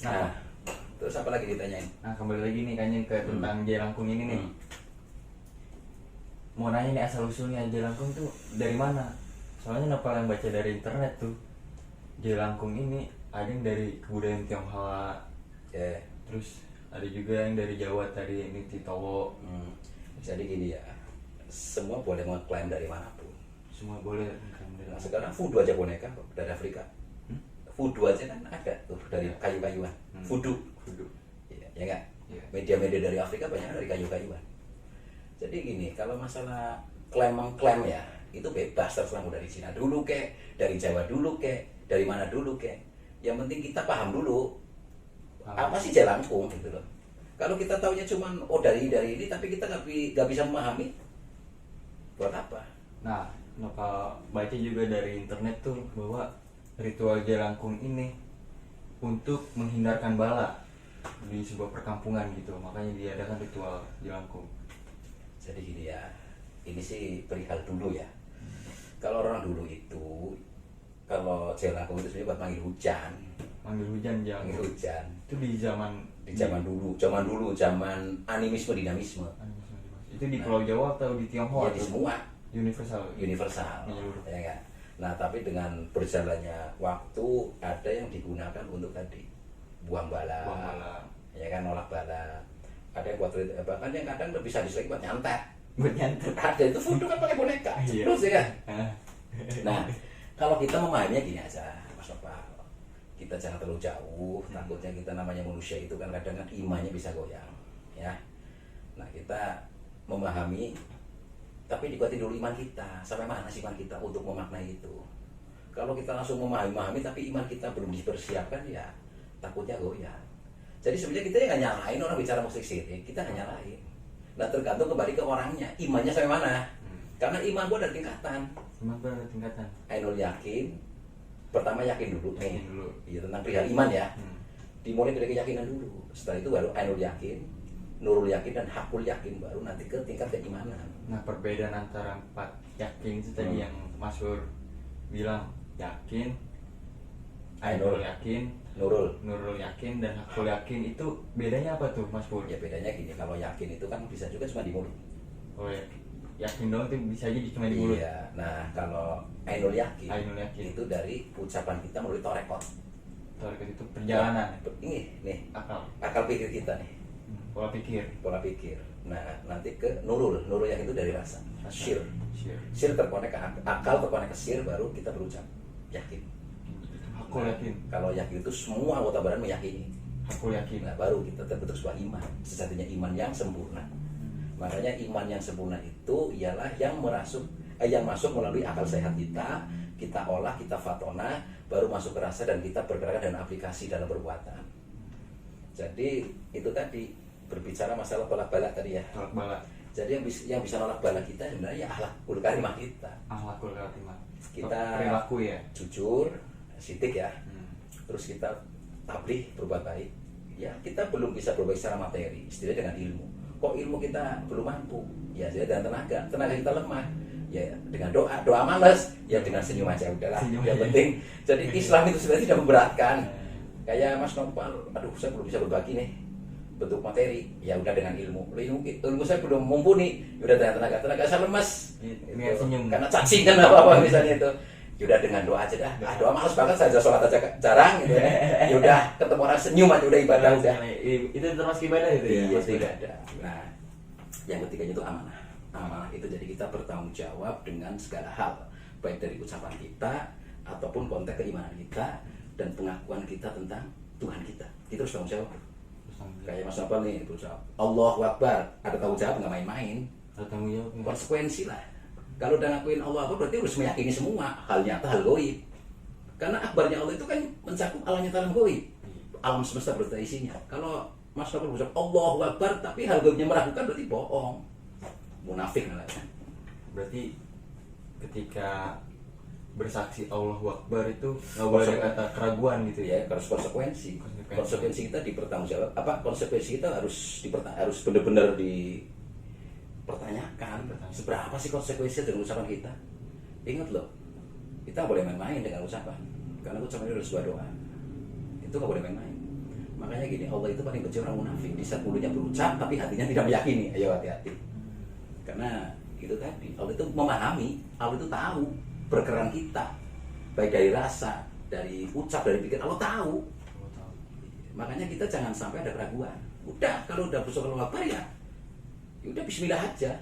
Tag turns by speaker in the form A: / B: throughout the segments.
A: Nah, terus apa lagi ditanyain?
B: Nah, kembali lagi nih Kanjeng ke tentang Jelangkung ini nih. Mau nanya nih asal usulnya Jelangkung tuh dari mana? Soalnya Nopal yang baca dari internet tuh, Jelangkung ini ada yang dari kebudayaan Tionghoa, terus ada juga yang dari Jawa tadi ini Titowo.
A: Jadi gini ya, semua boleh mengklaim dari manapun.
B: Semua boleh.
A: Nah, sekarang voodoo aja boneka kok dari Afrika. Voodoo aja kan ada tuh dari kayu-kayuan. Voodoo. Ya enggak? Media-media dari Afrika banyak dari kayu-kayuan. Jadi gini, kalau masalah klaim-mengklaim ya, itu bebas terserah dari Cina dulu kek, dari Jawa dulu kek, dari mana dulu kek. Yang penting kita paham dulu apa sih Jelangkung gitu loh. Kalau kita taunya cuman dari ini tapi kita nggak bisa memahami, buat apa?
B: Nah, Nopal baca juga dari internet tuh bahwa ritual Jelangkung ini untuk menghindarkan bala di sebuah perkampungan gitu, makanya diadakan ritual Jelangkung.
A: Jadi gini ya, ini sih perihal dulu ya. Kalau orang dulu itu, kalau Jelangkung itu sebenarnya buat manggil hujan.
B: Manggil hujan,
A: Manggil hujan.
B: Itu di zaman
A: zaman animisme dinamisme.
B: Itu di Pulau Jawa atau di Tionghoa?
A: Ya di semua.
B: Universal.
A: Ya kan. Nah, tapi dengan berjalannya waktu ada yang digunakan untuk tadi buang bala. Ya kan, nolak bala. Ada yang buat bahkan yang kadang bisa diselek buat nyantet. Ada itu voodoo kan pakai boneka. Terus ya kan. Nah, kalau kita memahaminya gini aja, Mas Nopal. Kita jangan terlalu jauh, takutnya kita namanya manusia itu kan kadang kan imannya bisa goyang, ya. Nah, kita memahami, tapi dikuatin dulu iman kita, sampai mana sih iman kita untuk memaknai itu. Kalau kita langsung memahami tapi iman kita belum dipersiapkan, ya takutnya goyang. Jadi sebenarnya kita nggak nyalain orang bicara musik syirik, kita nggak nyalain. Nah, tergantung kembali ke orangnya, imannya sampai mana. Karena iman gua ada tingkatan. Ainul yakin, pertama yakin dulu nih, ya tentang perihal iman ya. Dimulai dari keyakinan dulu. Setelah itu baru ainul yakin, nurul yakin dan hakul yakin, baru nanti ke tingkat keimanan.
B: Nah, perbedaan antara 4 yakin itu tadi yang Mas Pur bilang, yakin, ainul yakin, nurul yakin dan hakul yakin, itu bedanya apa tuh Mas Pur?
A: Ya bedanya gini, kalau yakin itu kan bisa juga cuma di mulut.
B: Oh ya, yakin doang itu bisa aja cuma di mulut.
A: Iya. Nah, kalau ainul yakin itu dari ucapan kita melalui torekot.
B: Torekot itu perjalanan.
A: Ini nih,
B: akal
A: pikir kita nih. Pola pikir. Nah, nanti ke nurul yakin itu dari rasa. Syir terkonek ke akal, terkonek ke syir, baru kita berucap yakin.
B: Hakul yakin.
A: Kalau yakin itu semua anggota badan meyakini.
B: Hakul yakin.
A: Nah, baru kita terbentuk sebuah iman, sejatinya iman yang sempurna. Makanya iman yang sempurna itu ialah yang masuk melalui akal sehat kita olah, kita fatona, baru masuk ke rasa dan kita bergerak dan aplikasi dalam perbuatan. Jadi itu tadi berbicara masalah tolak bala tadi ya.
B: Tolak bala.
A: Jadi yang bisa nolak bala kita sebenarnya ya akhlakul karimah kita.
B: Akhlakul karimah.
A: Kita
B: perilaku ya.
A: Jujur, sidik ya. Terus kita tabligh, berbuat baik. Ya kita belum bisa berbuat secara materi, setidaknya dengan ilmu. Kok ilmu kita belum mampu? Ya jadi dengan tenaga kita lemah. Ya dengan doa malas, ya dengan senyum aja udahlah. Yang penting jadi Islam itu sebenarnya tidak memberatkan. Kayak Mas Nopal, aduh saya belum bisa berbagi nih bentuk materi, ya udah dengan ilmu saya belum mumpuni, ya udah dengan tenaga saya lemas gitu. Karena cacingan apa misalnya itu, ya udah dengan doa aja dah. Doa malas banget, saya sholat aja jarang gitu ya. Ya udah ketemu orang senyum aja udah ibadah udah.
B: Itu termasuk ibadah itu ya?
A: Iya, ibadah. Nah, yang ketiganya itu amanah. Amanah itu jadi kita bertanggung jawab dengan segala hal, baik dari ucapan kita ataupun konteks keimanan kita dan pengakuan kita tentang Tuhan kita. Kita harus tanggung jawab. Kayak Mas Nopal nih berucap Allahu Akbar, ada tanggung jawab, nggak main-main.
B: Ada tanggung jawab.
A: Konsekuensi lah. Kalau udah ngakuin Allah Akbar berarti harus meyakini semua hal nyata, hal goib. Karena akbarnya Allah itu kan mencakup alam nyata, alam goib. Alam semesta berarti isinya. Kalau Mas Nopal berucap Allahu Akbar tapi hal goibnya meragukan, berarti bohong, munafik namanya.
B: Berarti ketika bersaksi Allahu Akbar itu nggak boleh ada kata keraguan gitu ya?
A: Harus konsekuensi kita dipertanggungjawab. Konsekuensi kita harus benar-benar dipertanyakan. Seberapa sih konsekuensi dengan ucapan kita? Ingat loh, kita nggak boleh main-main dengan ucapan, karena ucapan itu adalah sebuah doa. Itu nggak boleh main-main. Makanya gini, Allah itu paling benci orang munafik. Di saat mulutnya berucap tapi hatinya tidak meyakini. Ayo hati-hati. Karena itu tadi, Allah itu memahami, Allah itu tahu pergerakan kita, baik dari rasa, dari ucap, dari pikir. Allah tahu. Makanya kita jangan sampai ada keraguan. Udah, kalau udah bersyukur Allah Akbar ya udah bismillah aja.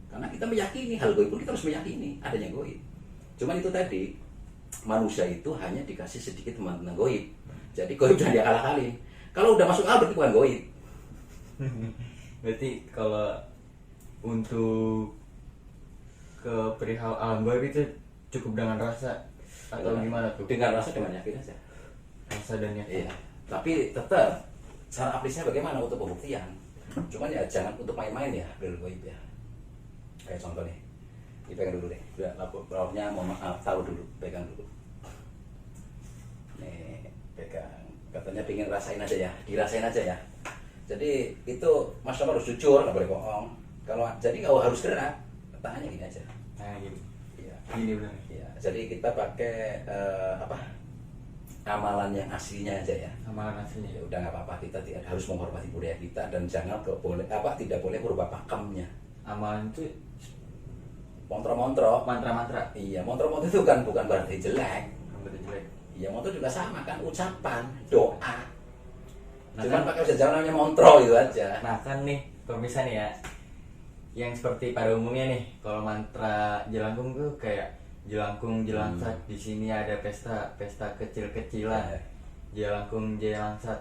A: Karena kita meyakini hal gaib pun kita harus meyakini adanya gaib. Cuman itu tadi, manusia itu hanya dikasih sedikit tentang gaib. Jadi gaib jangan dia kalah-kali. Kalau udah masuk akal berarti bukan gaib.
B: Berarti kalau untuk ke perihal alam gaib itu cukup dengan rasa atau gimana tuh?
A: Dengan rasa, dengan yakin aja.
B: Rasa dan yakin.
A: Iya. Tapi tetap cara aplikasinya bagaimana untuk pembuktian. Cuman ya jangan untuk main-main ya dengan gaib ya. Kayak contoh nih, dipegang dulu deh. Udah lapornya mohon maaf, taruh dulu, pegang dulu. Nih, pegang. Katanya pengen rasain aja ya, dirasain aja ya. Jadi itu Mas Novel harus jujur, nggak boleh bohong. Kalau jadi kau harus gerak, tangannya gini aja.
B: Nah gini.
A: Iya.
B: Gini benar.
A: Iya. Jadi kita pakai amalan yang aslinya aja ya.
B: Amalan aslinya.
A: Ya udah nggak apa-apa, kita tidak harus menghormati budaya kita dan jangan tidak boleh berubah pakemnya.
B: Amalan itu
A: Montro-montro.
B: mantra-mantra.
A: Iya, montro-montro itu kan bukan berarti jelek.
B: Rambut jelek.
A: Iya, montro juga sama kan, ucapan, doa.
B: Nah,
A: Cuman
B: kan-
A: pakai ucapan namanya montro itu aja.
B: Nah kan nih, kalau misalnya ya, yang seperti pada umumnya nih, kalau mantra jelangkung tuh kayak jelangkung jelangsat, di sini ada pesta kecil-kecilan. Jelangkung jelangsat,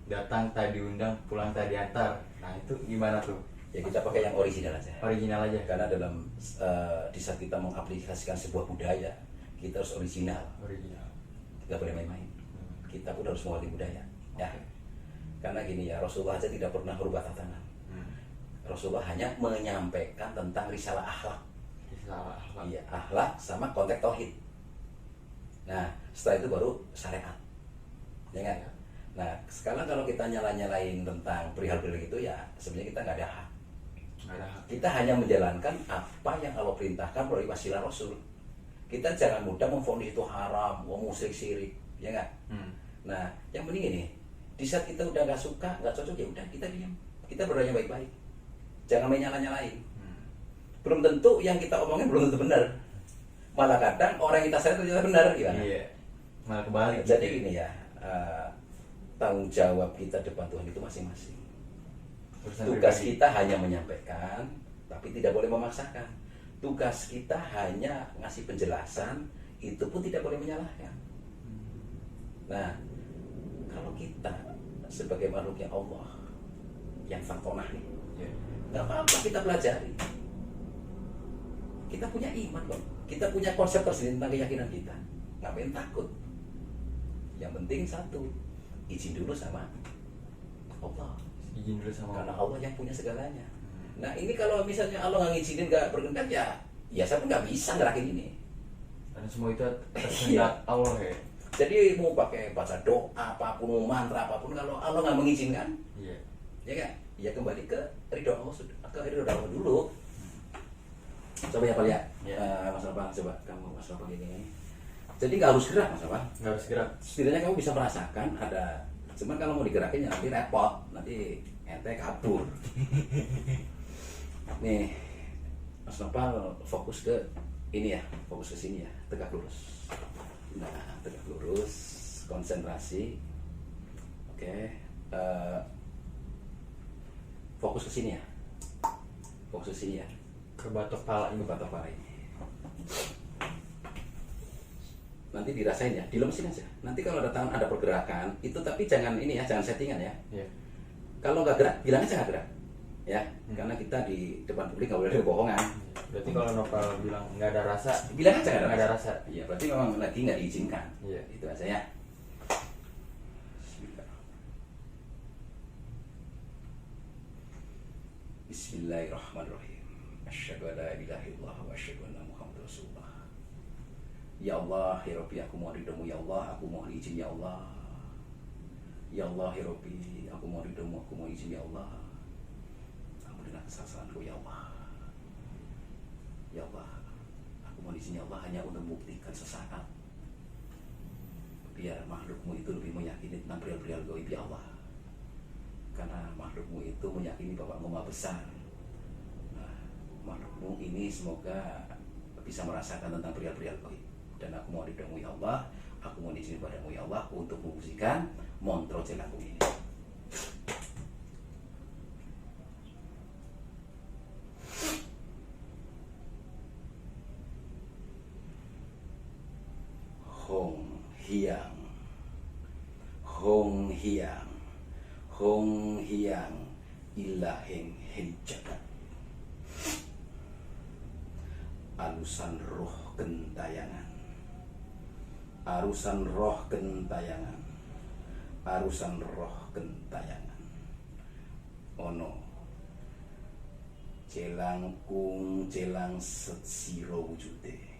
B: datang tak diundang, pulang tak diantar. Nah itu gimana tuh?
A: Ya kita pakai yang original aja.
B: Original aja.
A: Karena dalam di saat kita mengaplikasikan sebuah budaya, kita harus original.
B: Original.
A: Tidak boleh main-main. Kita pun harus mengerti budaya. Ya. Karena gini ya, Rasulullah aja tidak pernah berubah tatanan. Rasulullah hanya menyampaikan tentang risalah akhlak.
B: Risalah akhlak.
A: Iya, akhlak sama konteks tauhid. Nah, setelah itu baru syariat. Ya kan? Nah, sekarang kalau kita nyalain tentang perihal-perihal itu ya sebenarnya kita nggak ada hak. Kita hanya menjalankan apa yang Allah perintahkan melalui wasilah Rasul. Kita jangan mudah memvonis itu haram, musyrik syirik, ya nggak? Nah, yang penting ini, di saat kita udah nggak suka, nggak cocok ya udah kita diam, kita berdoanya baik-baik, jangan main nyala-nyalain. Belum tentu yang kita omongin belum tentu benar. Malah kadang orang yang kita sadar ternyata benar, gimana?
B: Iya. Malah kebalik.
A: Jadi gini ya, tanggung jawab kita depan Tuhan itu masing-masing. Tugas kita hanya menyampaikan, tapi tidak boleh memaksakan. Tugas kita hanya ngasih penjelasan, itu pun tidak boleh menyalahkan. Nah, kalau kita sebagai makhluknya Allah yang fantonah nih, nggak apa-apa kita pelajari. Kita punya iman kok, kita punya konsep tersendiri tentang keyakinan kita. Ngapain takut? Yang penting satu, izin dulu sama Allah.
B: Izin dulu sama
A: Karena Allah yang punya segalanya. Nah ini kalau misalnya Allah nggak ngizinin, nggak berkehendak ya saya pun nggak bisa ngerakin ini.
B: Dan semua itu atas kehendak Allah ya.
A: Jadi mau pakai baca doa apapun, mau mantra apapun, kalau Allah nggak mengizinkan,
B: Iya.
A: ya kan? Ya kembali ke ridho Allah, ke ridho Allah dulu. Coba ya Pak ya, Mas Abang, coba kamu Mas Abang ini. Jadi nggak harus gerak Mas Abang.
B: Nggak harus gerak.
A: Setidaknya kamu bisa merasakan ada. Cuman kalau mau digerakin ya nanti repot, nanti ente kabur. Nih, Mas Nopal fokus ke ini ya, fokus ke sini ya, tegak lurus. Nah, tegak lurus, konsentrasi. Oke, fokus ke sini ya, fokus ke sini ya,
B: Ke batok pala
A: ke
B: ini.
A: batok pala ini. Nanti dirasain ya, dilemesin aja. Nanti kalau ada tangan ada pergerakan, itu tapi jangan ini ya, jangan settingan ya.
B: Iya.
A: Kalau nggak gerak, bilang aja nggak gerak. Ya, karena kita di depan publik nggak boleh ada kebohongan.
B: Berarti kalau Nopal bilang nggak ada rasa,
A: Bilang aja
B: nggak ada rasa.
A: Iya, berarti memang lagi nggak diizinkan.
B: Iya.
A: Itu aja ya. Bismillahirrahmanirrahim. Asyhadu an la ilaha illallah wa asyhadu anna Muhammadar Rasulullah. Ya Allah, ya Rabbi, aku mohon ridhomu ya Allah, aku mohon izin ya Allah. Ya Allah, ya Rabbi, aku mohon ridhomu, aku mohon izin ya Allah. Ampunilah kesalahanku ya Allah. Ya Allah, aku mohon izin ya Allah hanya untuk membuktikan sesaat biar makhlukmu itu lebih meyakini tentang perihal-perihal gaib ya Allah. karena makhlukmu itu meyakini bapakmu maha besar. Nah, makhlukmu ini semoga bisa merasakan tentang perihal-perihal gaib. Dan aku mau ridhomu ya Allah, aku mau izin padamu ya Allah untuk memfungsikan montro jelangkung ini. Hong Hiang, Hong Hiang, Hong Hiang, ilahing jagat. Alusan roh gentayangan, arusan roh gentayangan, arusan roh gentayangan. Ono jelangkung jelang setsiro wujude.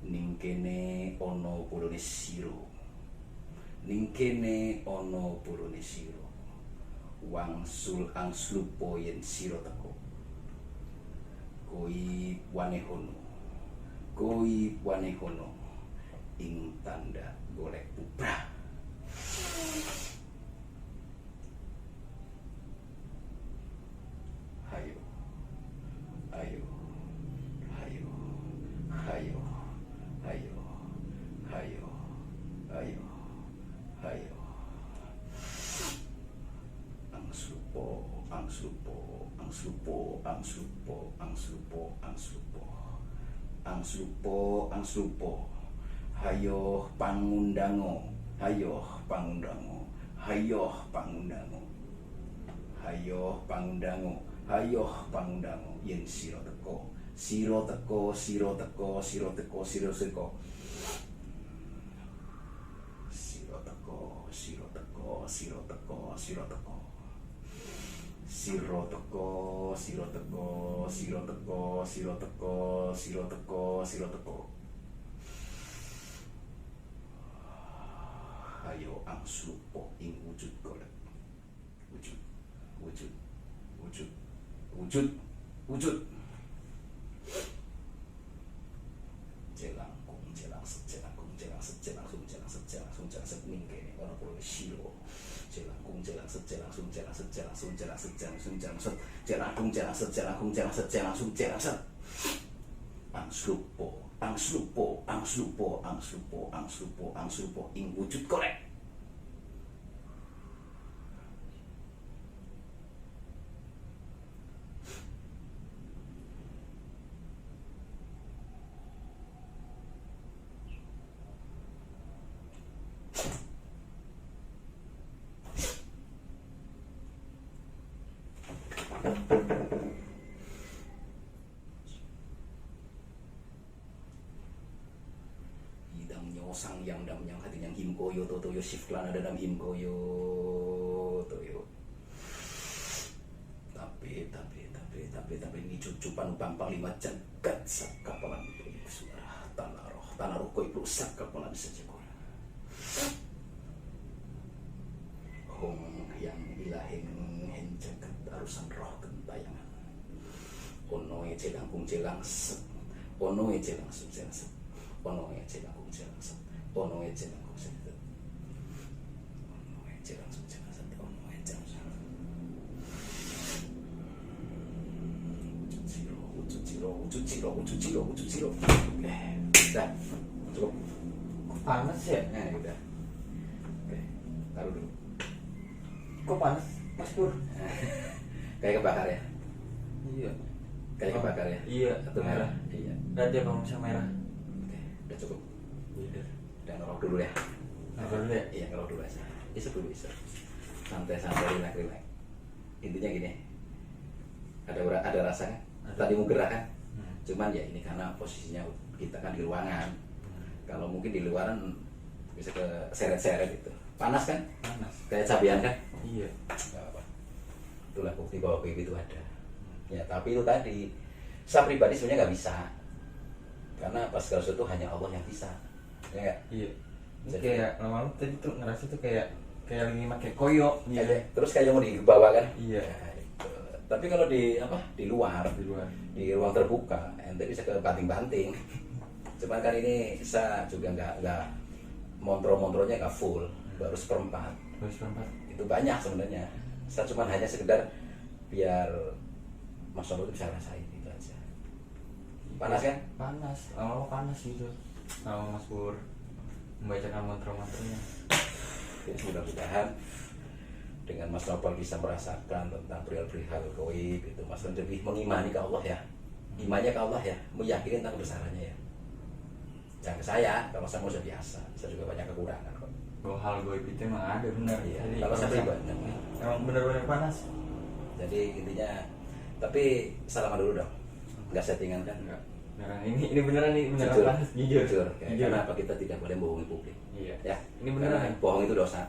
A: Ning kene ana purane sira, ning kene ana purane sira. Wangsul angslupa yen sira teka. Koi wanehono, koi wanehono ing tanda golek pubrah. Hayo, ayo, hayo, hayo. Hayo, hayo, hayo, hayo. Angslupo, angslupo, angslupo, angslupo, angslupo, angslupo, angslupo, angslupo. Hayo pangundango, hayo pangundango, hayo pangundango, hayo pangundango, hayo pangundango. Yen sira teko. Siro teko, siro teko, siro teko, siro teko. Siro teko, siro teko, siro teko, siro teko. Siro teko, siro teko, siro teko, siro teko, siro teko, siro teko. Ayo angslupo ing wujud golek. Wujud, wujud, wujud, wujud, wujud. Jelangkung, jelang set, jelangkung, jelang set, jelang sung, jelang set, jelang sung, jelang set. Ning kene ana purane sira. Jelangkung, jelang set, jelang sung, jelang set, jelang sung, jelang set, jelang sung, jelang set. Jelangkung, jelang set, jelangkung, jelang set, jelang sung, jelang set. Angslupo, angslupo, angslupo, angslupo, angslupo, angslupo ing wujud golek. Sang yang dam yang hati yang himkoyo toyo siflan ada dalam himkoyo toyo. Tapi ini cucupan bang panglima jagat sakapalan suara tanah roh koi plus sakapalan saja kau. Hong yang ilahing hen jagat arusan roh gentayangan. Ono e jelangkung jelang set, ono e jelang set, ono e jelangkung jelang set. Ono e jelangkung set, ono e jelang set, ono e jelang set. Wujud ciro. Dah, cukup.
B: Panas ya?
A: Nah, udah. Oke, taruh dulu.
B: Kok panas, Mas Pur?
A: Kayak kebakar ya?
B: Iya.
A: Kayak kebakar ya?
B: Iya.
A: Atau merah? Iya.
B: Ganti apa bisa merah?
A: Oke, udah cukup.
B: Iya.
A: Udah ngerok dulu ya?
B: Ngerok dulu ya?
A: Iya, ngerok dulu aja. Isep dulu, isep. Santai-santai, relax. Intinya gini, ada rasa kan? Tadi mau gerak kan? Cuman ya ini karena posisinya kita kan di ruangan. Kalau mungkin di luaran bisa ke seret-seret gitu. Panas kan?
B: Panas.
A: Kayak cabean kan?
B: Iya.
A: Gak apa. Itulah bukti bahwa baby itu ada. Ya tapi itu tadi, saya pribadi sebenarnya nggak bisa. Karena pas segala sesuatu hanya Allah yang bisa. Ya nggak?
B: Iya.
A: Jadi,
B: Kayak lama-lama tadi tuh ngerasa tuh kayak lagi pakai koyo.
A: Iya. Terus kayak mau dibawa kan?
B: Iya.
A: Ya, itu. Tapi kalau di luar, di ruang terbuka, ente bisa ke banting-banting. Cuman kan ini saya juga nggak montro-montronya nggak full, baru seperempat.
B: Terus perempat.
A: Itu banyak sebenarnya. Saya cuma hanya sekedar biar Mas Novel bisa rasain itu aja. Panas kan?
B: Panas, lama panas gitu. Sama Mas Pur membacakan mantra-mantranya.
A: Ya, mudah-mudahan dengan Mas Novel bisa merasakan tentang perihal-perihal gaib itu, Mas Novel lebih mengimani ke Allah ya, imannya ke Allah ya, meyakini tentang kebesarannya ya. Jangan ke saya, kalau saya mau biasa, saya juga banyak kekurangan kok.
B: Kalau hal gaib itu emang ada benar.
A: Iya,
B: Jadi,
A: kalau saya
B: sama-
A: pribadi
B: emang benar-benar panas.
A: jadi intinya, tapi salaman dulu dong, nggak settingan kan?
B: Enggak. Beneran ini beneran nih, beneran
A: Jujur,
B: panas, jujur.
A: jujur.
B: Jujur.
A: Kenapa kita tidak boleh bohongi publik?
B: Iya.
A: Ya,
B: Ini beneran.
A: karena bohong itu dosa.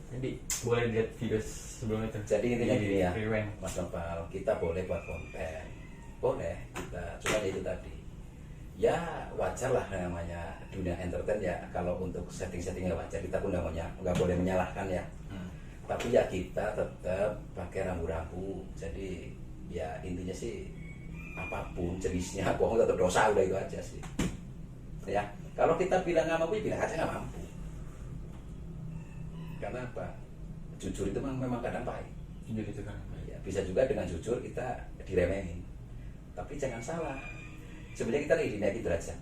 B: Jadi boleh lihat video sebelum itu.
A: Jadi intinya
B: Di
A: gini ya,
B: Rewind.
A: Mas Novel, kita boleh buat konten, boleh kita, cuma itu tadi. Ya wajar lah namanya dunia entertain ya, kalau untuk setting-settingnya wajar, kita pun nggak boleh menyalahkan ya. Tapi ya kita tetap pakai rambu-rambu. Jadi ya intinya sih apapun jenisnya bohong tetap dosa, udah itu aja sih. Ya kalau kita bilang nggak mampu, ya bilang aja nggak mampu. Karena apa? Jujur itu memang kadang pahit.
B: Jujur itu kan.
A: Ya, bisa juga dengan jujur kita diremehin. Tapi jangan salah. Sebenarnya kita lagi dinaikin derajat.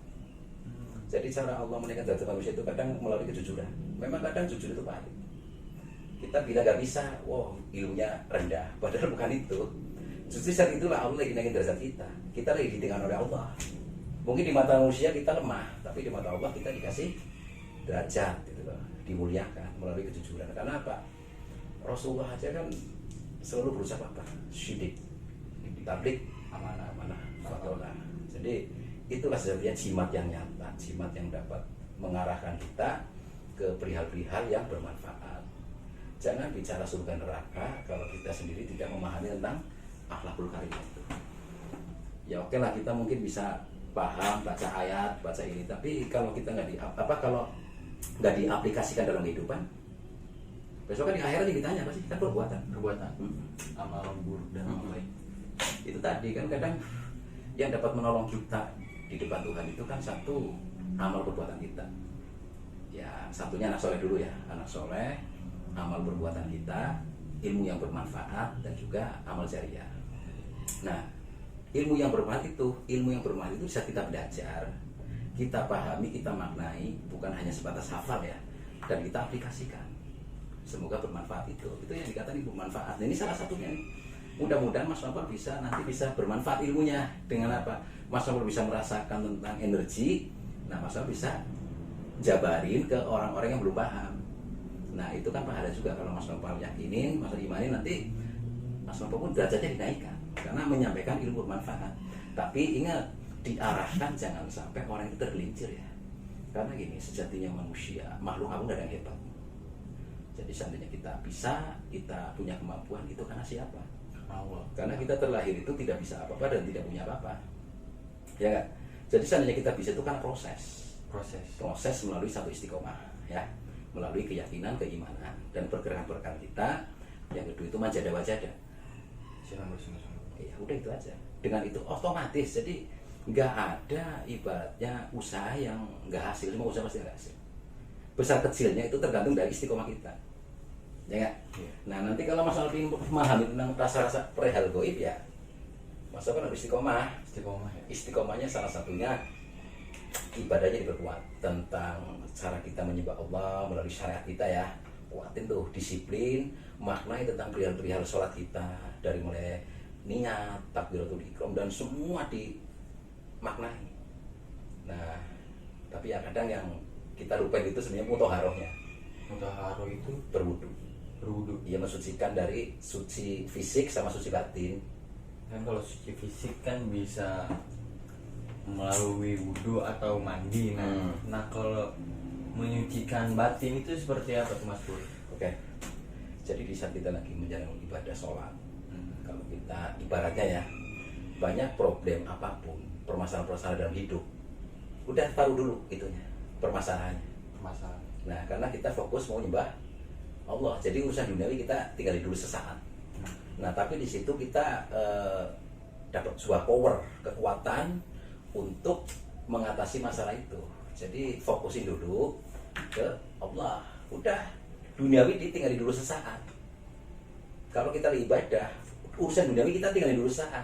A: Jadi cara Allah menaikkan derajat manusia itu kadang melalui kejujuran. Memang kadang jujur itu pahit. Kita bilang nggak bisa, wow ilmunya rendah. Padahal bukan itu. Justru saat itulah Allah lagi naikin derajat kita. Kita lagi ditinggalkan oleh Allah. Mungkin di mata manusia kita lemah, tapi di mata Allah kita dikasih derajat, gitu loh, dimuliakan melalui kejujuran. Karena apa? Rasulullah aja kan selalu berusaha apa? Syidik, tablik, amanah, fatona. Jadi itulah sejatinya jimat yang nyata, jimat yang dapat mengarahkan kita ke perihal-perihal yang bermanfaat. Jangan bicara surga neraka kalau kita sendiri tidak memahami tentang akhlakul karimah itu. Ya oke lah, kita mungkin bisa paham baca ayat, baca ini, tapi kalau kita kalau nggak diaplikasikan dalam kehidupan, besok kan di akhirat ditanya apa sih? Kan perbuatan.
B: Amal buruk dan amal baik.
A: Itu tadi kan kadang yang dapat menolong kita di depan Tuhan itu kan satu, amal perbuatan kita. Ya satunya anak soleh dulu ya, anak soleh, amal perbuatan kita, ilmu yang bermanfaat, dan juga amal jariah. Nah, ilmu yang bermanfaat itu bisa kita belajar, kita pahami, kita maknai, bukan hanya sebatas hafal ya, dan kita aplikasikan. Semoga bermanfaat itu yang dikatakan bermanfaat. Nah, ini salah satunya nih. Mudah-mudahan Mas Novel nanti bisa bermanfaat ilmunya. Dengan apa? Mas Novel bisa merasakan tentang energi. Nah, Mas Novel bisa jabarin ke orang-orang yang belum paham. Nah, itu kan pahala juga kalau Mas Novel yakinin, Mas Novel imanin, nanti Mas Novel pun derajatnya dinaikkan karena menyampaikan ilmu bermanfaat. Tapi ingat, diarahkan jangan sampai orang itu tergelincir ya. Karena gini, sejatinya manusia, makhluk agung gak ada yang hebat. Jadi seandainya kita bisa, kita punya kemampuan, itu karena siapa? Allah. Karena kita terlahir itu tidak bisa apa-apa dan tidak punya apa-apa. Ya enggak? Jadi seandainya kita bisa itu kan proses melalui satu istiqomah ya, melalui keyakinan, keimanan, dan pergerakan-pergerakan kita. Yang kedua itu majada-wajada. Ya udah itu aja. Dengan itu otomatis, jadi nggak ada ibaratnya usaha yang nggak hasil, semua usaha pasti nggak hasil. Besar kecilnya itu tergantung dari istiqomah kita. Ya nggak?
B: Iya.
A: Nah nanti kalau Mas Alvin memahami tentang rasa-rasa perihal goib ya, Mas Alvin harus istiqomah. Istiqomahnya salah satunya ibadahnya diperkuat, tentang cara kita menyembah Allah melalui syariat kita ya. Kuatin tuh disiplin, maknai tentang perihal-perihal sholat kita, dari mulai niat, takbiratul ihram, dan semua dimaknai. Nah tapi ya kadang yang kita lupa itu sebenarnya mutahharohnya.
B: Mutahharoh itu
A: berwudu. Ia mensucikan dari suci fisik sama suci batin.
B: Kan kalau suci fisik kan bisa melalui wudu atau mandi. Nah kalau menyucikan batin itu seperti apa tuh Mas Pur?
A: Oke. Jadi di saat kita lagi menjalankan ibadah sholat, kalau kita ibaratnya ya, banyak problem apapun, permasalahan-permasalahan dalam hidup, udah taruh dulu itunya, permasalahannya. Nah karena kita fokus mau nyembah Allah, jadi urusan duniawi kita tinggalin dulu sesaat. Nah tapi di situ kita dapat sebuah power, kekuatan untuk mengatasi masalah itu. Jadi fokusin dulu ke Allah. Udah, duniawi ditinggalin dulu sesaat. kalau kita lagi ibadah, urusan duniawi kita tinggalin dulu saat.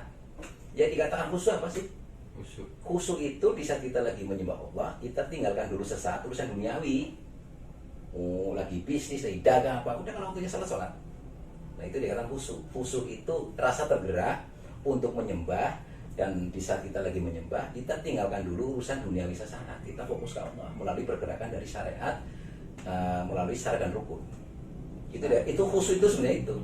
A: Ya dikatakan khusyuk apa sih? Khusyuk itu di saat kita lagi menyembah Allah, kita tinggalkan dulu sesaat urusan duniawi. Oh, lagi bisnis, lagi dagang apa, udah kalau waktunya sholat. Nah itu dikatakan khusyuk. Khusyuk itu rasa tergerak untuk menyembah, dan di saat kita lagi menyembah, kita tinggalkan dulu urusan duniawi sesaat. Kita fokus ke Allah melalui pergerakan dari syariat, melalui syarat dan rukun. Itu khusyuk itu sebenarnya itu.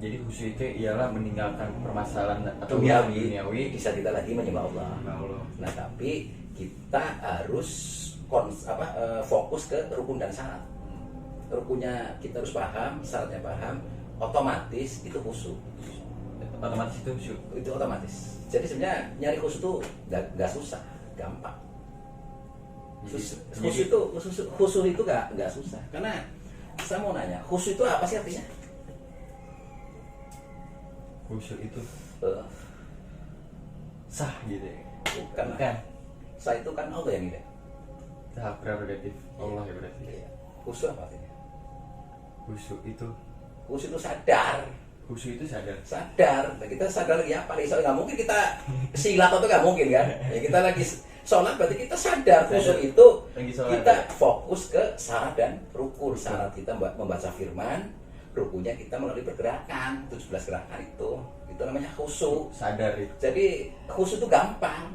B: Jadi khusyuk itu ialah meninggalkan permasalahan atau
A: Duniawi
B: duniawi
A: di saat kita lagi menyembah Allah. Nah tapi kita harus fokus ke rukun dan syarat. Rukunnya kita harus paham, syaratnya paham, otomatis itu khusyuk.
B: Otomatis itu khusyuk.
A: Itu otomatis. Jadi sebenarnya nyari khusyuk itu nggak susah, gampang. Khusyuk itu nggak susah. Karena saya mau nanya, khusyuk itu apa sih artinya?
B: Khusyuk itu sah gitu ya.
A: Bukan. Sah itu kan Allah yang ini.
B: Sah prerogatif Allah ya berarti.
A: Iya. Khusyuk apa artinya?
B: Khusyuk itu
A: sadar.
B: Khusyuk itu sadar.
A: Nah, kita sadar lagi apa? Soalnya nggak mungkin kita silat atau nggak mungkin kan? Ya kita lagi sholat berarti kita sadar. Khusyuk itu kita fokus ke syarat dan rukun. Syarat kita membaca firman, rukunnya kita melalui pergerakan 17 gerakan itu namanya khusyuk.
B: Sadar itu.
A: Jadi khusyuk itu gampang.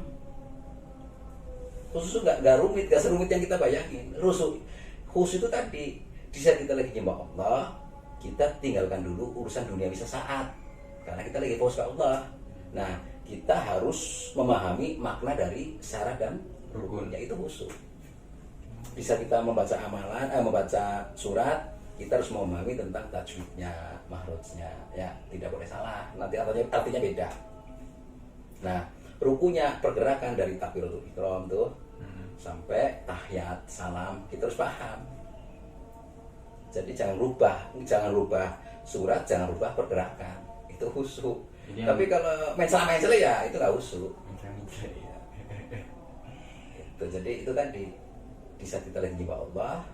A: Khusyuk itu nggak rumit, nggak serumit yang kita bayangin. Khusyuk itu tadi di saat kita lagi nyembah Allah, kita tinggalkan dulu urusan duniawi sesaat karena kita lagi fokus ke Allah. Nah kita harus memahami makna dari syarat dan rukunnya, itu khusyuk. Bisa kita membaca amalan, membaca surat, kita harus memahami tentang tajwidnya, mahrujnya, ya tidak boleh salah. Nanti artinya beda. Nah, rukunya pergerakan dari takbiratul ihram tuh sampai tahiyat, salam, kita harus paham. Jadi jangan rubah surat, jangan rubah pergerakan. Itu khusyuk. Tapi kalau mencela ya itu nggak khusyuk.
B: Ya.
A: Jadi itu tadi di saat kita lagi nyembah Allah,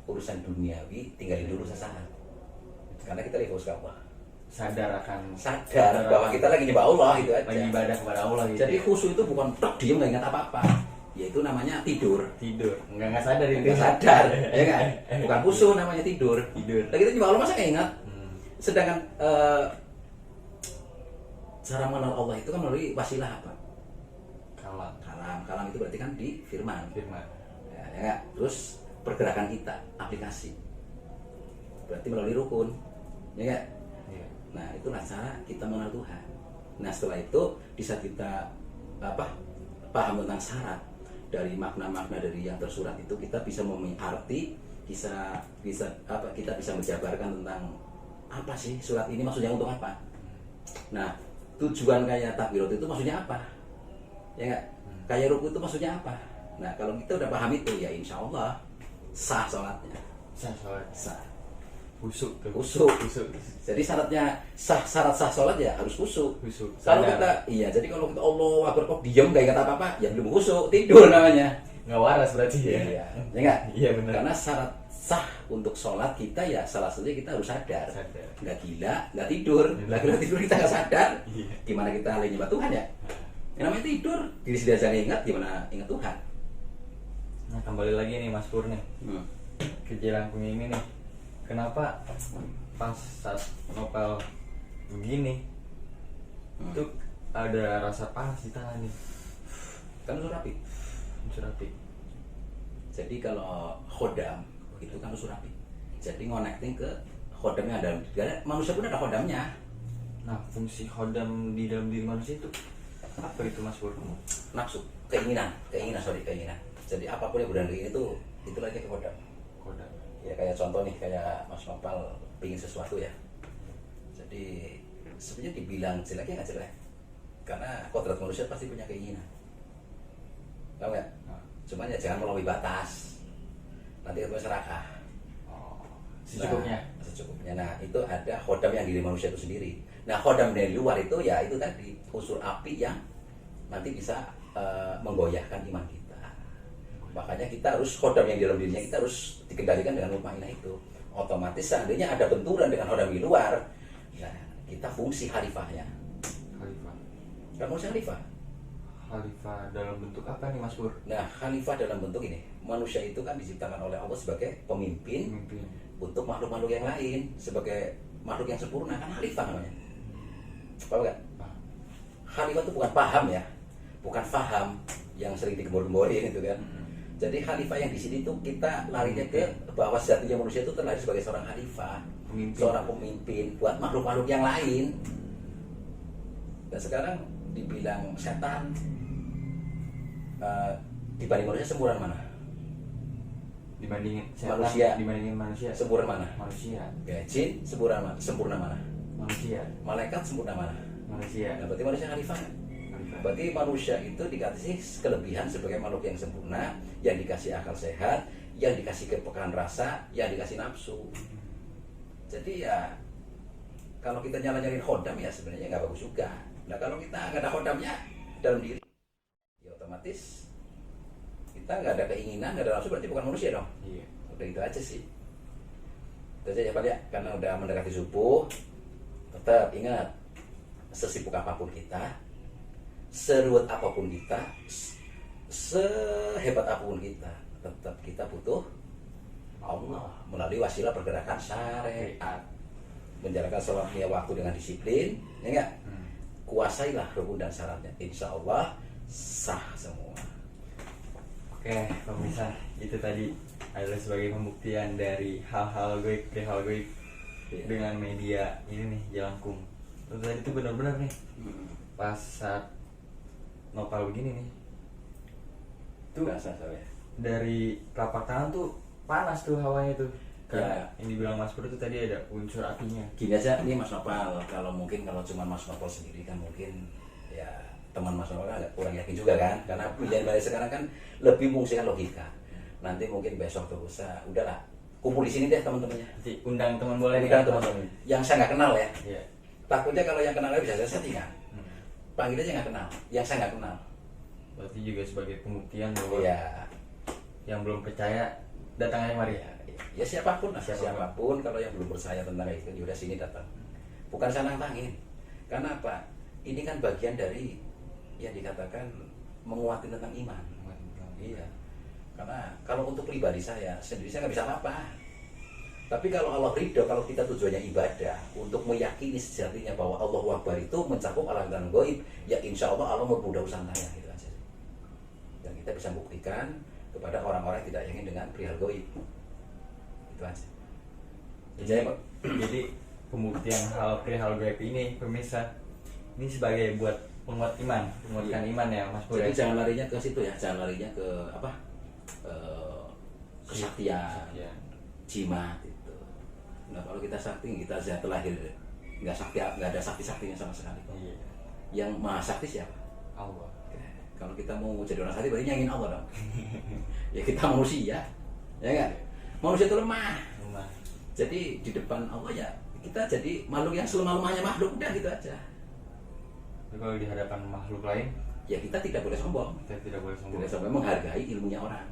A: urusan duniawi tinggalin dulu sesaat karena kita lagi fokus ke Allah.
B: Sadar
A: bahwa kita lagi nyembah Allah, itu aja.
B: Lagi ibadah kepada Allah gitu.
A: Jadi khusyuk itu bukan tok diem nggak ingat apa-apa, ya itu namanya tidur
B: nggak sadar itu.
A: nggak sadar ya kan, bukan khusyuk, namanya tidur.
B: Lah
A: kita nyembah Allah masa nggak ingat. Sedangkan cara mengenal Allah itu kan melalui wasilah apa? Kalam itu berarti kan di firman. Ya nggak? Terus pergerakan kita, aplikasi, berarti melalui rukun, ya nggak?
B: Iya.
A: Nah itulah cara kita mengenal Tuhan. Nah setelah itu di saat kita paham tentang syarat dari makna-makna dari yang tersurat itu, kita bisa memahami arti, kita bisa menjabarkan tentang apa sih surat ini maksudnya untuk apa. Nah tujuan kayak takbirat itu maksudnya apa, ya nggak? Kayak ruku itu maksudnya apa. Nah kalau kita udah paham itu, ya insya Allah sah sholatnya. Sah.
B: Khusyuk.
A: Jadi syaratnya syarat sah sholat ya harus khusyuk. Kalau kita jadi kalau kita Allah akbar kok diam nggak ingat apa-apa, ya belum khusyuk, tidur namanya.
B: Nggak waras berarti ya.
A: Ya nggak?
B: Iya benar.
A: Karena syarat sah untuk sholat kita ya salah satunya kita harus sadar. Nggak gila, nggak tidur. Lagi tidur kita nggak sadar. Gimana kita lagi nyembah Tuhan ya? Yang namanya tidur, diri sendiri aja ingat, gimana ingat Tuhan.
B: Nah kembali lagi nih Mas Pur nih, ke Jelangkung ini nih, kenapa pas saat nopel begini itu ada rasa panas di tangan nih?
A: Kan unsur api. Jadi kalau khodam itu kan unsur api. Jadi ngonekting ke khodamnya ada. Manusia pun ada khodamnya.
B: Nah fungsi khodam di dalam diri manusia itu apa itu Mas Pur?
A: Nafsu, keinginan. Jadi apapun yang berada di itu lagi ke khodam. Ya kayak contoh nih, kayak Mas Nopal pingin sesuatu ya. Jadi sebenarnya dibilang jelek ya nggak jelek, karena kodrat manusia pasti punya keinginan, tahu nggak? Cuman ya jangan melampaui batas, nanti itu serakah. Secukupnya. Nah itu ada khodam yang diri manusia itu sendiri. Nah khodam dari luar itu ya itu tadi unsur api yang nanti bisa menggoyahkan iman kita. Makanya kita harus khodam yang di dalam dirinya kita harus dikendalikan dengan mutmainah itu. Otomatis seandainya ada benturan dengan orang di luar, nah kita fungsi khalifahnya.
B: Khalifah.
A: Kan manusia khalifah.
B: Khalifah dalam bentuk apa nih Mas Pur?
A: Nah, khalifah dalam bentuk ini, manusia itu kan diciptakan oleh Allah sebagai pemimpin
B: Pemimpin.
A: untuk makhluk-makhluk yang lain, sebagai makhluk yang sempurna, kan khalifah namanya. Paham kan?
B: Paham.
A: Khalifah itu bukan paham ya, bukan faham yang sering digembor-gemborin itu kan. Jadi khalifah yang di sini tuh kita larinya ke bahwa sejatinya manusia itu terlahir sebagai seorang khalifah,
B: Pemimpin.
A: seorang pemimpin buat makhluk-makhluk yang lain. Dan sekarang dibilang setan dibanding manusia sempurna mana?
B: Dibandingin
A: Manusia.
B: dibandingin manusia.
A: Sempurna mana?
B: Manusia.
A: Ya, jin sempurna mana?
B: Manusia.
A: Malaikat sempurna mana?
B: Manusia.
A: Nah, berarti manusia khalifah.
B: Khalifah.
A: Berarti manusia itu dikasih kelebihan sebagai makhluk yang sempurna, yang dikasih akal sehat, yang dikasih kepekaan rasa, yang dikasih nafsu. Jadi ya kalau kita nyala-nyalain khodam ya sebenarnya nggak bagus juga. Nah kalau kita nggak ada khodamnya dalam diri, ya otomatis kita nggak ada keinginan, nggak ada nafsu, berarti bukan manusia dong.
B: Iya.
A: Udah itu aja sih. Itu aja ya Pak ya, karena udah mendekati subuh. Tetap ingat, sesibuk apapun kita, seruat apapun kita, sehebat apapun kita, tetap kita butuh Allah melalui wasilah pergerakan syariat. Menjalankan sholat lima waktu dengan disiplin, ya enggak? Kuasailah rukun dan syaratnya, insya Allah sah semua.
B: Oke, pemirsa, itu tadi adalah sebagai pembuktian dari hal-hal gaib, hal gaib
A: Iya.
B: dengan media ini nih, Jelangkung. Terus tadi itu benar-benar nih, pas saat nopal begini nih, tuh
A: Berasa saya.
B: dari telapak tangan tuh panas tuh hawanya tuh. Karena
A: Ya.
B: yang dibilang Mas Pur itu tadi ada unsur apinya.
A: Gini aja, ini Mas Nopal, kalau cuma Mas Nopal sendiri kan mungkin ya teman Mas Nopal kan agak kurang yakin juga kan, karena pilihan balik sekarang kan lebih mengusungkan logika. Nanti mungkin besok terus udahlah kumpul di sini deh teman-temannya.
B: Nanti undang teman boleh nih.
A: Undang teman-teman yang saya nggak kenal ya.
B: Iya.
A: Takutnya kalau yang kenalnya bisa saya settingan. Panggil aja nggak kenal, yang saya nggak kenal.
B: Berarti juga sebagai pembuktian bahwa
A: Iya.
B: yang belum percaya datang aja mari.
A: Ya siapapun lah,
B: Siapapun.
A: siapapun kalau yang belum percaya tentang itu udah sini datang. Bukan saya nantangin. Karena apa? Ini kan bagian dari yang dikatakan menguatkan tentang iman. Iya. Karena kalau untuk pribadi saya sendiri saya nggak bisa apa-apa. Tapi kalau Allah ridho, kalau kita tujuannya ibadah untuk meyakini sejatinya bahwa Allah Akbar itu mencakup alam dan gaib, ya insya Allah Allah mempermudah urusan saya gitu aja. Dan kita bisa buktikan kepada orang-orang yang tidak yakin dengan perihal gaib. Itu aja.
B: Jadi pembuktian hal perihal gaib ini pemirsa ini sebagai buat penguat iman, menguatkan
A: Iya.
B: iman ya Mas Pur.
A: Jadi
B: ya?
A: jangan larinya ke situ ya, jangan larinya ke apa? Kesaktian,
B: Iya.
A: jimat itu. Nah kalau kita sakti, kita sudah terlahir nggak sakti, nggak ada sakti-saktinya sama sekali.
B: Iya.
A: Yang maha sakti siapa?
B: Allah.
A: Kalau kita mau jadi orang sakti berarti nyangin Allah dong. Ya kita manusia, ya nggak? Manusia itu lemah.
B: Rumah.
A: Jadi di depan Allah ya kita jadi makhluk yang selemah-lemahnya makhluk, udah gitu aja.
B: Tapi kalau di hadapan makhluk lain
A: Ya kita tidak boleh sombong,
B: kita tidak boleh sombong.
A: tidak sampai menghargai ilmunya orang.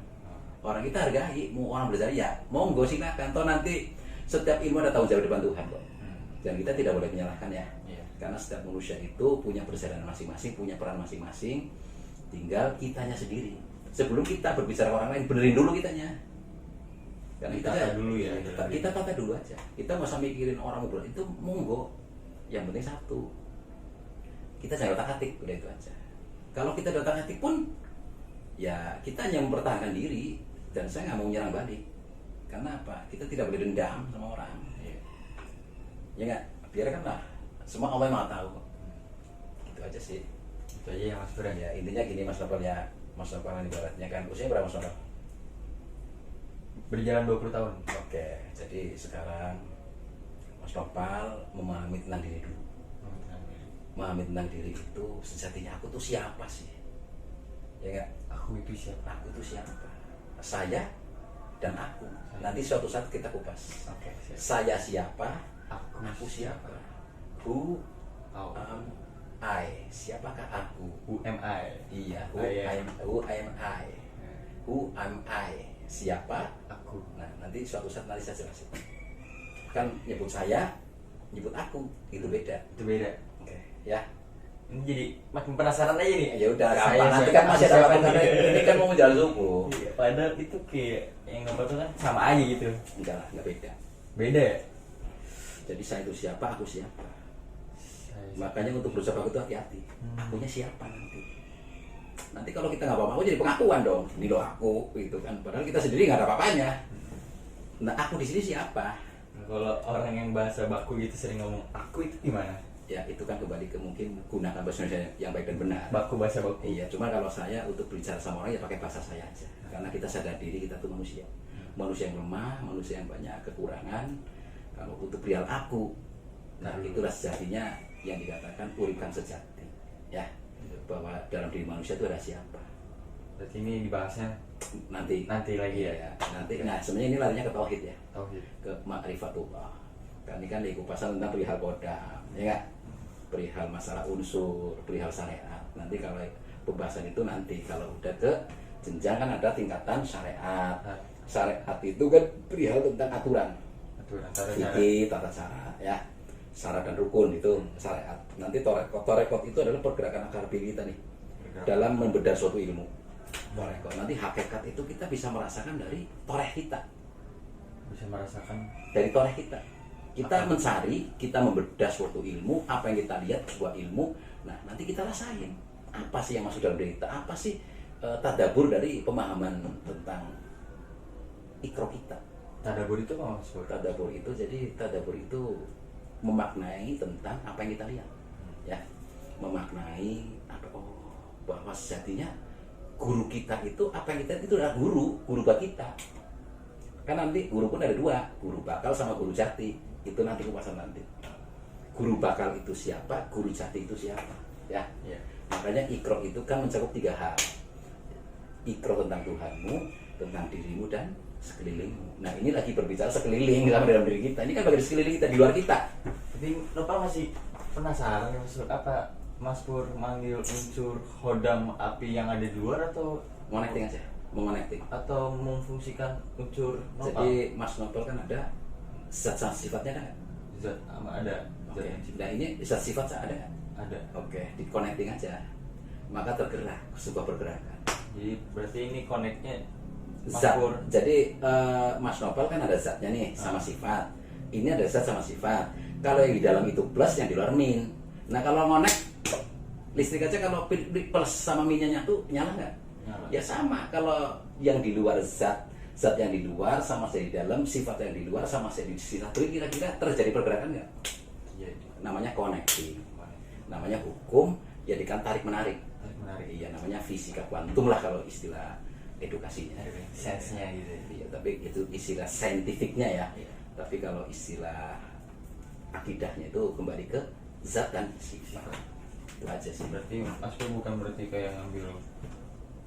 A: Orang kita hargai, mau orang belajar ya monggo silakan. Toh nanti setiap ilmu ada tanggung jawab di depan Tuhan kok. Dan kita tidak boleh menyalahkan ya.
B: Iya.
A: Karena setiap manusia itu punya perjalanan masing-masing, punya peran masing-masing. Tinggal kitanya sendiri. Sebelum kita berbicara ke orang lain, benerin dulu kitanya. Karena
B: Ditata dulu ya.
A: Kita tata dulu aja. Kita nggak usah mikirin orang mau itu monggo. Yang penting satu. Kita jangan otak-atik, udah itu aja. Kalau kita otak-atik pun, ya kita hanya mempertahankan diri. Dan saya nggak mau menyerang balik. Karena apa? Kita tidak boleh dendam sama orang. Ya nggak? Biarkanlah. Semua Allah yang maha tahu. Gitu aja sih.
B: Itu aja ya Mas Pur.
A: Ya intinya gini Mas Nopal ya. Mas Nopal ibaratnya kan usianya berapa Mas Nopal?
B: Berjalan 20 tahun.
A: Oke, jadi sekarang Mas Nopal memahami tentang diri dulu. Memahami tentang diri itu sejatinya aku tuh siapa sih? Ya nggak?
B: Aku itu siapa?
A: Aku tuh siapa? Saya dan aku. Nanti suatu saat kita kupas.
B: Oke, siap.
A: Saya siapa?
B: Aku
A: siapa? Who
B: Oh.
A: am I? Siapakah aku?
B: Who am I?
A: Iya,
B: I am.
A: who am I? Who am I? Siapa?
B: Aku.
A: Nah, nanti suatu saat nanti saya jelasin. kan nyebut saya, nyebut aku, itu beda.
B: Itu beda.
A: Oke, ya.
B: Ini jadi makin penasaran aja nih.
A: Ya udah,
B: Saya
A: gampang. Nanti
B: siapa,
A: kan masih ada
B: siapa
A: waktu, karena
B: nih?
A: ini kan mau menjalan subuh.
B: Iya, padahal itu kayak yang nomor tuh kan sama aja gitu.
A: Enggak lah, enggak beda.
B: Beda ya?
A: Jadi saya itu siapa, aku siapa.
B: Saya-
A: Makanya untuk berusaha aku itu hati-hati. Akunya siapa nanti? Nanti kalau kita nggak apa-apa, jadi pengakuan dong. Ini loh aku, gitu kan. Padahal kita sendiri nggak ada apa-apanya. Nah, aku di sini siapa?
B: Kalau orang yang bahasa baku gitu sering ngomong aku itu gimana?
A: Ya itu kan kembali ke mungkin gunakan bahasa Indonesia yang baik dan benar.
B: Baku bahasa baku.
A: Iya, cuma kalau saya untuk berbicara sama orang ya pakai bahasa saya aja. Karena kita sadar diri kita tuh manusia. Manusia yang lemah, manusia yang banyak kekurangan. Kalau untuk perihal aku, nah itulah sejatinya yang dikatakan uripkan sejati. Ya, bahwa dalam diri manusia itu ada siapa.
B: Berarti ini dibahasnya
A: Nanti
B: lagi ya.
A: ya, nanti. Nah, sebenarnya ini larinya ke tauhid ya.
B: Tauhid.
A: Ke ma'rifatullah. Kan ini kan di kupasan tentang perihal kodam, ya nggak? Perihal masalah unsur, perihal syariat. Nanti kalau pembahasan itu nanti kalau udah ke jenjang kan ada tingkatan syariat. Syariat itu kan perihal tentang aturan,
B: Aturan tata cara.
A: fikih, tata cara, ya. Syarat dan rukun itu syariat. Nanti torekot itu adalah pergerakan akar diri kita nih dalam membedah suatu ilmu. Torekot. Nanti hakikat itu kita bisa merasakan dari toreh kita.
B: Bisa merasakan
A: Dari toreh kita mencari, kita membedah suatu ilmu, apa yang kita lihat sebuah ilmu, nah nanti kita rasain apa sih yang masuk dalam diri kita, apa sih tadabur dari pemahaman tentang ikro kita.
B: tadabur itu apa Mas Pur?
A: Tadabur itu memaknai tentang apa yang kita lihat, ya, memaknai apa, bahwa sejatinya guru kita itu apa yang kita lihat itu adalah guru bagi kita. Kan nanti guru pun ada dua, guru bakal sama guru jati. Itu nanti kupasan nanti. Guru bakal itu siapa, guru jati itu siapa, ya.
B: Iya.
A: Makanya ikro itu kan mencakup 3 hal. Ikro tentang Tuhanmu, tentang dirimu dan sekelilingmu. Nah, ini lagi berbicara sekeliling sama dalam diri kita. Ini kan bagian sekeliling kita, di luar kita.
B: Tapi lupa masih penasaran ya Mas Pur, apa Mas Pur manggil unsur hodam api yang ada di luar atau
A: Connecting aja, mengonekting.
B: atau memfungsikan unsur nopal?
A: Jadi Mas Nopal kan ada zat sifatnya kan?
B: Zat ada.
A: Oke.
B: Zat
A: Nah, ini zat sifatnya ada.
B: ada.
A: Oke, di connecting aja. Maka tergerak sebuah pergerakan.
B: Jadi berarti ini connectnya Mas
A: Zat.
B: Pur.
A: Jadi Mas Nopal kan ada zatnya nih sama sifat. Ini ada zat sama sifat. Kalau yang di dalam itu plus, yang di luar min. Nah, kalau ngonek listrik aja, kalau plus sama minnya nyatu, nyala nggak?
B: Nyala.
A: Ya sama. Kalau yang di luar zat yang di luar sama saya di dalam, sifat yang di luar sama saya di satu, kira-kira terjadi pergerakan nggak?
B: Iya.
A: Namanya connecting. Namanya hukum, jadikan tarik menarik.
B: Menarik.
A: Iya, namanya fisika kuantum lah kalau istilah edukasinya.
B: Sense-nya gitu.
A: Iya, tapi itu istilah saintifiknya ya.
B: Iya.
A: Tapi kalau istilah akidahnya itu kembali ke zat dan sifat. Itu aja sih.
B: Berarti Mas Pur bukan berarti kayak ngambil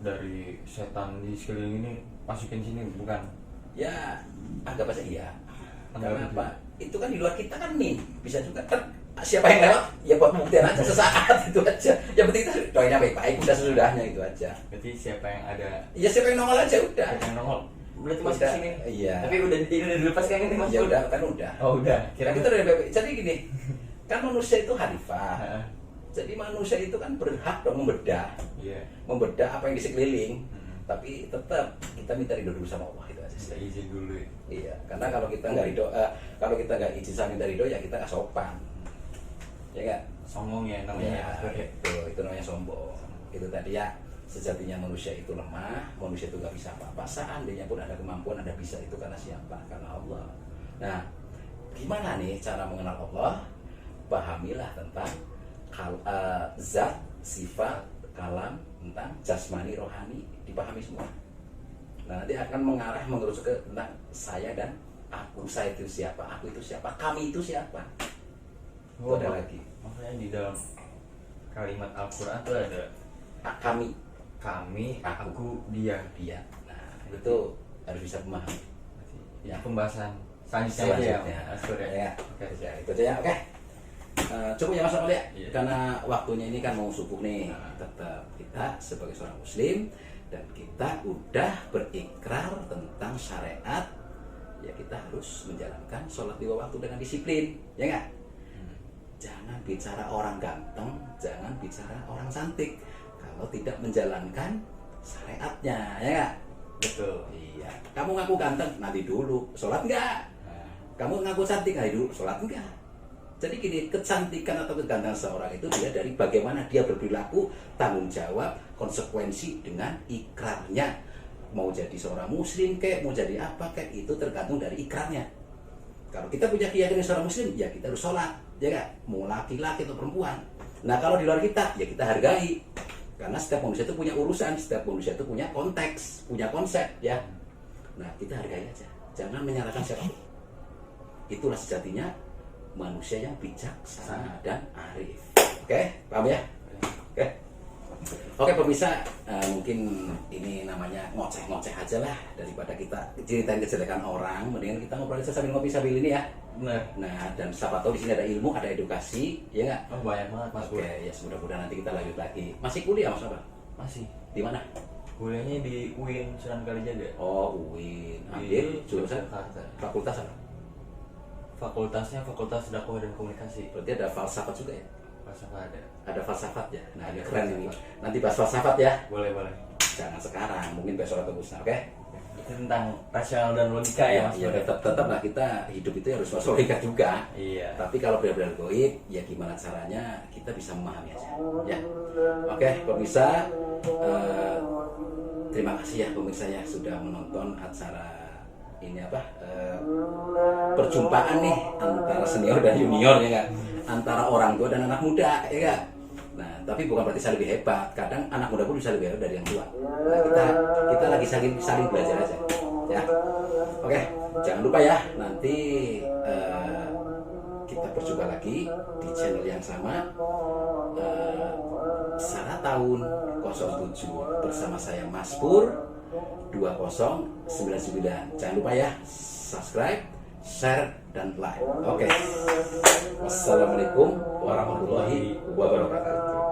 B: dari setan di sekeliling ini masukin sini, bukan?
A: Ya, anggap aja iya.
B: Anggap
A: Karena
B: aja.
A: apa? Itu kan di luar kita kan nih. Bisa juga kan siapa yang lewat ya buat pembuktian aja sesaat itu aja. Yang penting kita doainnya baik-baik, udah sesudahnya itu aja.
B: Berarti siapa yang ada
A: Ya siapa yang nongol aja udah.
B: siapa yang nongol? Berarti masuk
A: Udah,
B: sini.
A: iya.
B: Tapi udah dilepaskan ini Mas
A: Ya
B: Pur?
A: udah kan udah.
B: Oh udah.
A: Kira kita udah baik-baik. Jadi gini, kan manusia itu khalifah.
B: Heeh.
A: Jadi manusia itu kan berhak dong membedah apa yang di sekeliling. Tapi tetap kita minta ridho dulu sama Allah, itu aja
B: Kita
A: sih.
B: izin dulu ya.
A: Iya, karena kalau kita nggak ridho, kalau kita nggak izin sama minta ridho ya kita nggak sopan, ya nggak?
B: Sombong ya namanya
A: Ya,
B: Mas Pur ya.
A: itu namanya sombong. Itu tadi ya, sejatinya manusia itu lemah, manusia itu nggak bisa apa-apa. Seandainya pun ada kemampuan, ada bisa, itu karena siapa? Karena Allah. Nah, gimana nih cara mengenal Allah? Pahamilah tentang zat, sifat, kalam, tentang jasmani, rohani, dipahami semua. Nah, nanti akan mengarah mengerucut ke tentang saya dan aku. Saya itu siapa? Aku itu siapa? Kami itu siapa? Itu ada lagi.
B: Makanya di dalam kalimat Al-Quran tuh ada
A: Kami,
B: aku, dia.
A: dia. Nah, itu harus bisa memahami.
B: Ya,
A: Ya.
B: pembahasan selanjutnya aja ya
A: Selanjutnya.
B: Mas Pur ya.
A: Ya.
B: Oke.
A: Ya, itu aja ya. Oke. Cukup ya Mas Nopal ya.
B: Iya.
A: Karena waktunya ini kan mau subuh nih.
B: Nah.
A: Tetap kita sebagai seorang muslim dan kita udah berikrar tentang syariat ya kita harus menjalankan sholat 5 waktu dengan disiplin, ya nggak? Jangan bicara orang ganteng, jangan bicara orang cantik kalau tidak menjalankan syariatnya, ya nggak?
B: Betul.
A: Iya. Kamu ngaku ganteng, nanti dulu sholat nggak? Kamu ngaku cantik, nanti dulu sholat nggak? Jadi gini, kecantikan atau kegantengan seorang itu dia dari bagaimana dia berperilaku, tanggung jawab, konsekuensi dengan ikrarnya. Mau jadi seorang muslim kayak, mau jadi apa kayak, itu tergantung dari ikrarnya. Kalau kita punya keyakinan seorang muslim, ya kita harus sholat, ya kan? Mau laki-laki atau perempuan. Nah kalau di luar kita, ya kita hargai. Karena setiap manusia itu punya urusan, setiap manusia itu punya konteks, punya konsep, ya. Nah kita hargai aja, jangan menyalahkan siapapun. Itulah sejatinya manusia yang bijaksana dan arif. Oke, paham ya? Oke pemirsa, mungkin ini namanya ngoceh-ngoceh aja lah, daripada kita ceritain kejelekan orang, mendingan kita ngobrol aja sambil ngopi sambil ini ya.
B: Benar.
A: Nah, dan siapa tahu di sini ada ilmu, ada edukasi, ya nggak?
B: Oh, banyak banget Mas.
A: Oke, ya mudah-mudahan nanti kita lanjut lagi. Masih kuliah Mas apa?
B: Masih.
A: Di mana?
B: Kuliahnya di UIN Sunan Kalijaga.
A: Oh, UIN. Ambil jurusan
B: Jakarta.
A: fakultas apa?
B: Fakultasnya Fakultas Dakwah dan Komunikasi.
A: Berarti ada falsafat juga ya?
B: Falsafah ada.
A: Ada falsafat ya? Nah, ini
B: Ada
A: keren
B: falsafat.
A: ini. Nanti bahas falsafat ya.
B: Boleh, boleh.
A: Jangan sekarang, mungkin besok atau lusa, oke?
B: Itu tentang rasional dan logika ya Mas.
A: Ya tetap lah kita hidup itu harus masuk logika juga.
B: Iya.
A: Tapi kalau benar-benar goib, ya gimana caranya kita bisa memahami aja. Ya, oke pemirsa, terima kasih ya pemirsa ya sudah menonton acara ini perjumpaan nih antara senior dan junior ya kan, antara orang tua dan anak muda ya kan. Nah tapi bukan berarti saya lebih hebat. Kadang anak muda pun bisa lebih hebat dari yang tua. Nah, kita lagi saling belajar aja ya. Oke, jangan lupa ya nanti kita berjumpa lagi di channel yang sama, Sarah tahun 07 bersama saya Mas Pur 2099. Jangan lupa ya subscribe, share, dan like. Oke. Wassalamualaikum warahmatullahi wabarakatuh.